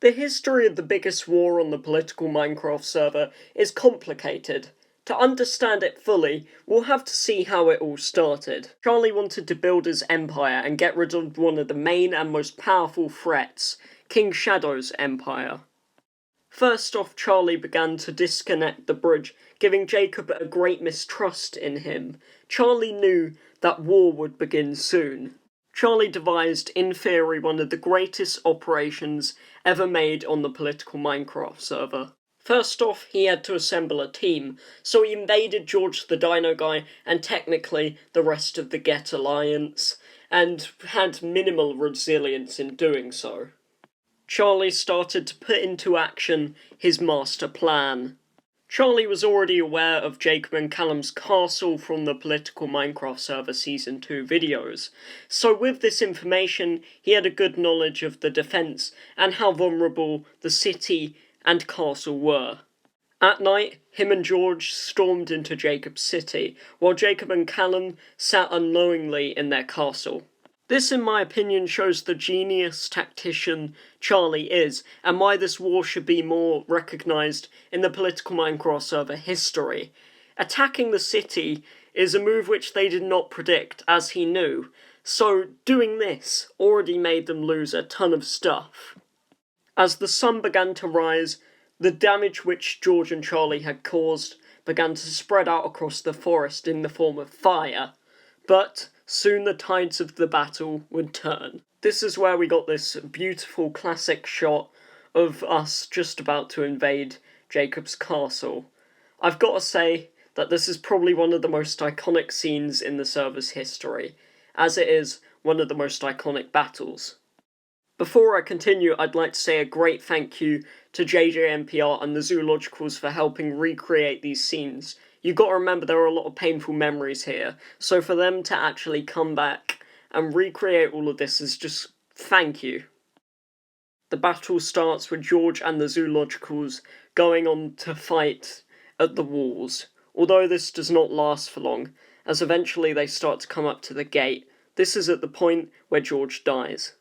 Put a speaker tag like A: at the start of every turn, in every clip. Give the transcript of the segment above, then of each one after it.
A: The history of the biggest war on the political Minecraft server is complicated. To understand it fully, we'll have to see how it all started. Charlie wanted to build his empire and get rid of one of the main and most powerful threats, King Shadow's empire. First off, Charlie began to disconnect the bridge, giving Jacob a great mistrust in him. Charlie knew that war would begin soon. Charlie devised, in theory, one of the greatest operations ever made on the political Minecraft server. First off, he had to assemble a team, so he invaded George the Dino Guy and technically the rest of the Get Alliance, and had minimal resilience in doing so. Charlie started to put into action his master plan. Charlie was already aware of Jacob and Callum's castle from the political Minecraft server Season 2 videos, so with this information he had a good knowledge of the defence and how vulnerable the city and castle were. At night, him and George stormed into Jacob's city, while Jacob and Callum sat unknowingly in their castle. This, in my opinion, shows the genius tactician Charlie is, and why this war should be more recognised in the political Minecraft server history. Attacking the city is a move which they did not predict, as he knew, so doing this already made them lose a ton of stuff. As the sun began to rise, the damage which George and Charlie had caused began to spread out across the forest in the form of fire, but soon the tides of the battle would turn. This is where we got this beautiful classic shot of us just about to invade Jacob's castle. I've got to say that this is probably one of the most iconic scenes in the server's history, as it is one of the most iconic battles. Before I continue, I'd like to say a great thank you to JJNPR and the Zoologicals for helping recreate these scenes. You've got to remember there are a lot of painful memories here, so for them to actually come back and recreate all of this is just thank you. The battle starts with George and the Zoologicals going on to fight at the walls, although this does not last for long, as eventually they start to come up to the gate. This is at the point where George dies.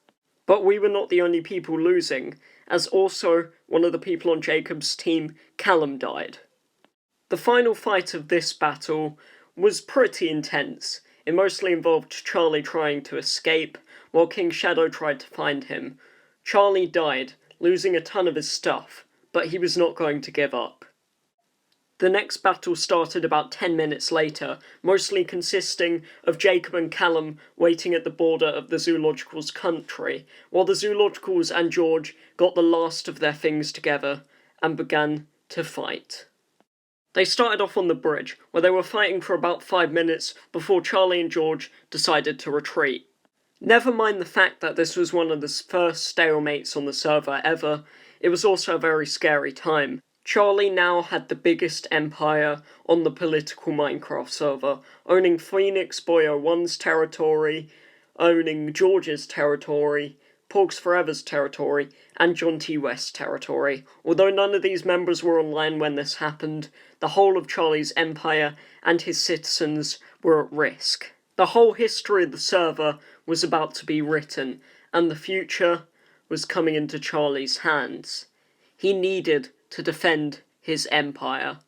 A: But we were not the only people losing, as also one of the people on Jacob's team, Callum, died. The final fight of this battle was pretty intense. It mostly involved Charlie trying to escape, while King Shadow tried to find him. Charlie died, losing a ton of his stuff, but he was not going to give up. The next battle started about 10 minutes later, mostly consisting of Jacob and Callum waiting at the border of the Zoologicals' country, while the Zoologicals and George got the last of their things together and began to fight. They started off on the bridge, where they were fighting for about 5 minutes before Charlie and George decided to retreat. Never mind the fact that this was one of the first stalemates on the server ever, it was also a very scary time. Charlie now had the biggest empire on the political Minecraft server, owning Phoenix Boy 01's territory, owning George's territory, Porgs Forever's territory, and John T. West's territory. Although none of these members were online when this happened, the whole of Charlie's empire and his citizens were at risk. The whole history of the server was about to be written, and the future was coming into Charlie's hands. He needed to defend his empire.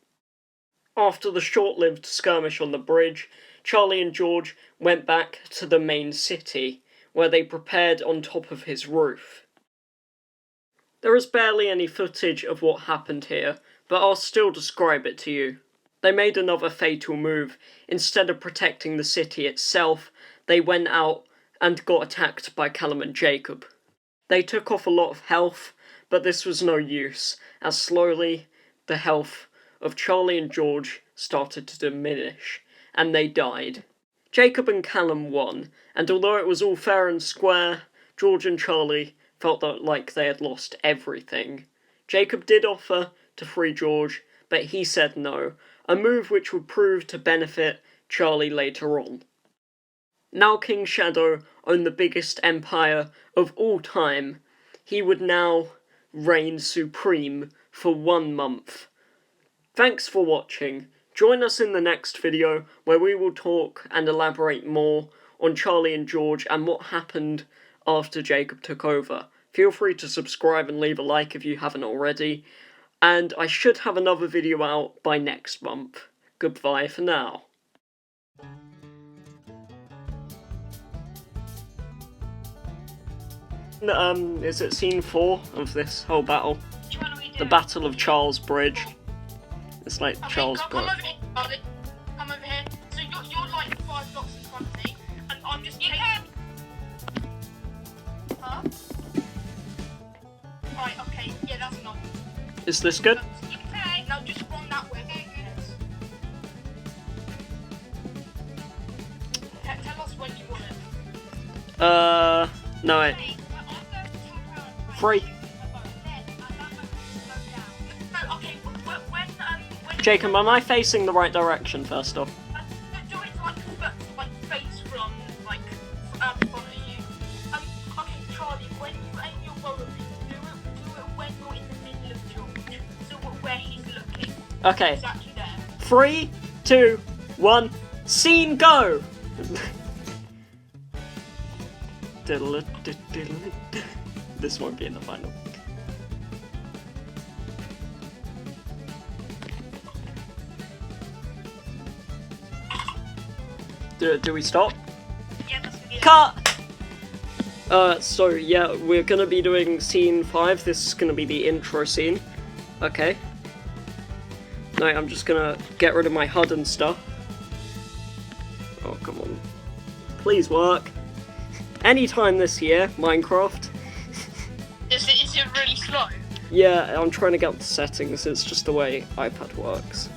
A: After the short-lived skirmish on the bridge, Charlie and George went back to the main city, where they prepared on top of his roof. There is barely any footage of what happened here, but I'll still describe it to you. They made another fatal move. Instead of protecting the city itself, they went out and got attacked by Callum and Jacob. They took off a lot of health, but this was no use, as slowly the health of Charlie and George started to diminish, and they died. Jacob and Callum won, and although it was all fair and square, George and Charlie felt like they had lost everything. Jacob did offer to free George, but he said no, a move which would prove to benefit Charlie later on. Now King Shadow owned the biggest empire of all time. He would now reign supreme for 1 month. Thanks for watching. Join us in the next video where we will talk and elaborate more on Charlie and George and what happened after Jacob took over. Feel free to subscribe and leave a like if you haven't already. And I should have another video out by next month. Goodbye for now. Is it scene 4 of this whole battle?
B: Which one are we doing?
A: The Battle of Charles Bridge. It's like
B: Okay,
A: Charles
B: come
A: Bridge.
B: over here, Charlie. Come over here. So you're like 5 blocks in front of me, and I'm just taking... Huh? Right, okay, yeah, that's enough.
A: Is this good?
B: Okay, now just run that way. Tell us when you want it.
A: No, wait. 3. Jacob, am I facing the right direction first off?
B: Do it like face from like front of you. Okay, Charlie, when you aim your bow at me, do it when you're in the middle of George, so where he's looking.
A: Okay.
B: Exactly there.
A: 3, 2, 1, scene go! This won't be in the final. Do we stop?
B: Yeah, that's good.
A: Cut! So yeah, we're gonna be doing scene 5. This is gonna be the intro scene. Okay. No, I'm just gonna get rid of my HUD and stuff. Oh, come on. Please work. Anytime this year, Minecraft.
B: Is it really slow?
A: Yeah, I'm trying to get up the settings. It's just the way iPad works.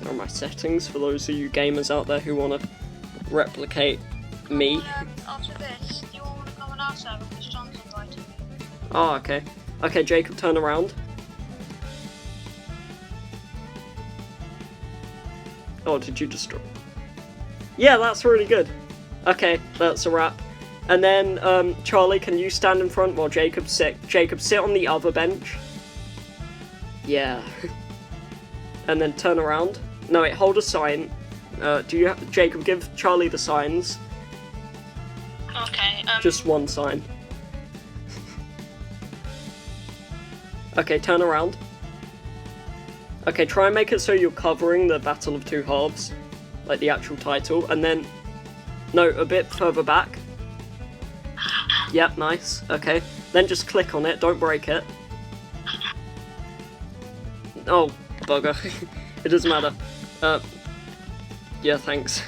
A: There are my settings for those of you gamers out there who want to replicate me.
B: After this, do you all want to come on our server because John's invited me?
A: Oh, okay. Okay, Jacob, turn around. Oh, did you destroy? Yeah, that's really good. Okay, that's a wrap. And then, Charlie, can you stand in front while Jacob sit? Jacob, sit on the other bench. Yeah. And then turn around. No, wait, hold a sign. Jacob, give Charlie the signs.
B: Okay,
A: Just one sign. Okay, turn around. Okay, try and make it so you're covering the Battle of Two Halves. Like the actual title. And then... No, a bit further back. Yep, nice. Okay. Then just click on it, don't break it. Oh, bugger. It doesn't matter. Yeah, thanks.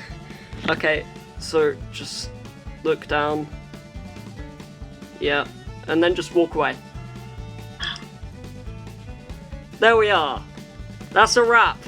A: Okay, so just look down. Yeah, and then just walk away. There we are. That's a wrap.